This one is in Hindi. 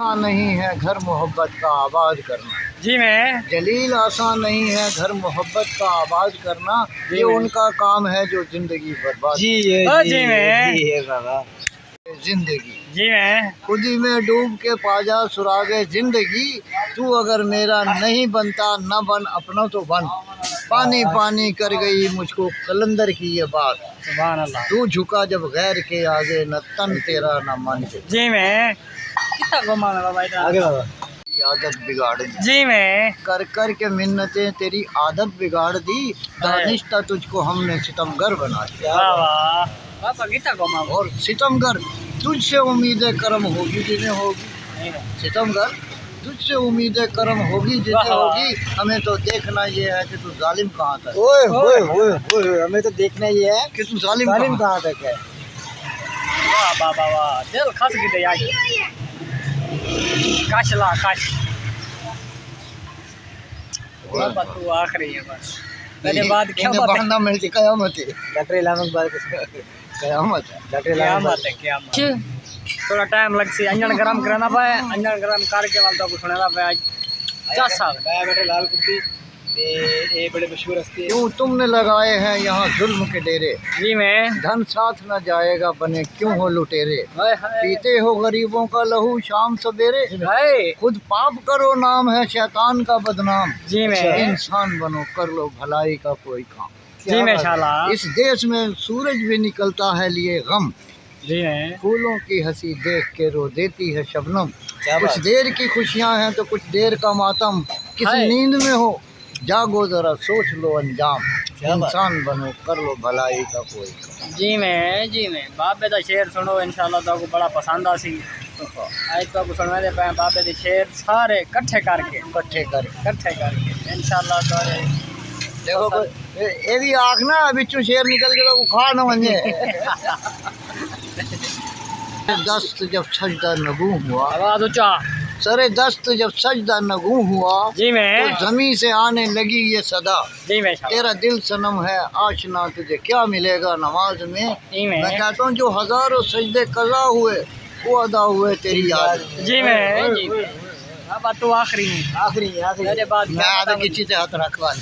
आसान नहीं है घर मोहब्बत का आबाद करना। जी मैं जलील आसान नहीं है घर मोहब्बत का आबाद करना, ये उनका काम है जो जिंदगी बर्बाद। जी मैं जिंदगी जी मैं खुद ही में डूब के पा जा सुरागे जिंदगी, तू अगर मेरा नहीं बनता न बन अपना तो बन। पानी पानी कर गई मुझको कलंदर की ये बात, सुभान अल्लाह। तू झुका जब गैर के आगे न तन तेरा न मन। जी मैं कितना घुमाना बाबा इधर आगे बाबा आदत बिगाड़ दी जी मैं कर कर के मिन्नतें तेरी आदत बिगाड़ दी, दानिश्ता तुझको हमने सितमगर बना दिया। वाह वाह बाबा कितना घुमा और सितमगर तुझसे उम्मीदें करम होगी जिन्हें होगी, सितमगर तुझसे उम्मीदें करम होगी जिन्हें होगी। हमें तो देखना ये है कि तू जालिम कहाँ तक। ओए ओए ओए हमें तो देखना ये है कि तू जालिम कहाँ तक है। वाह बाबा वाह दिल खस गई यार। काश ला काश बाबा तू आखिरी है बस मेरे बाद क्या बात है। बहाना मिलती कयामत है। डॉक्टर इलाम बात कयामत है। डॉक्टर इलाम बात है क्या थोड़ा टाइम लग सी अंजन गरम कराना पाए अंजन गरम करके वाल तो कुछ सुनाना पाए 10 साल बेटे लाल कुर्ती ये बड़े मशहूर हस्ती है। क्यों तुमने लगाए हैं यहाँ जुल्म के डेरे, जी मैं धन साथ न जाएगा बने क्यों हो लुटेरे। हाय हाय पीते हो गरीबों का लहू शाम सवेरे, हाय खुद पाप करो नाम है शैतान का बदनाम। जी मैं इंसान बनो कर लो भलाई का कोई काम। जी मैं शाला इस देश में सूरज भी निकलता है लिए गम, जी मैं फूलों की हंसी देख के रो देती है शबनम। कुछ देर की खुशियां हैं तो कुछ देर का मातम, किस नींद में हो जागो जरा सोच लो अंजाम। इंसान बनो कर लो भलाई का कोई काम। जी मैं बाबे का शेर सुनो इंशाल्लाह तो बड़ा पसंद आसी। आज तो सुनवा दे पाए बाबे के शेर सारे इकट्ठे करके इंशाल्लाह तो देखो ये भी आख ना बिचू शेर निकल के तो उखाड़ न बन जाए। दस्त जब सजदा नगू हुआ, आवाज ऊंचा सरे दस्त जब सजदा नगू हुआ, जी मैं तो जमी से आने लगी ये सदा। जी मैं तेरा दिल सनम है आशना तुझे क्या मिलेगा नमाज में। जी मैं कहता हूँ जो हजारों सजदे कज़ा हुए वो अदा हुए तेरी याद। जी मैं अब तो आखिरी आखिरी मेरे बाद मैं आगे किसी से हाथ रखवा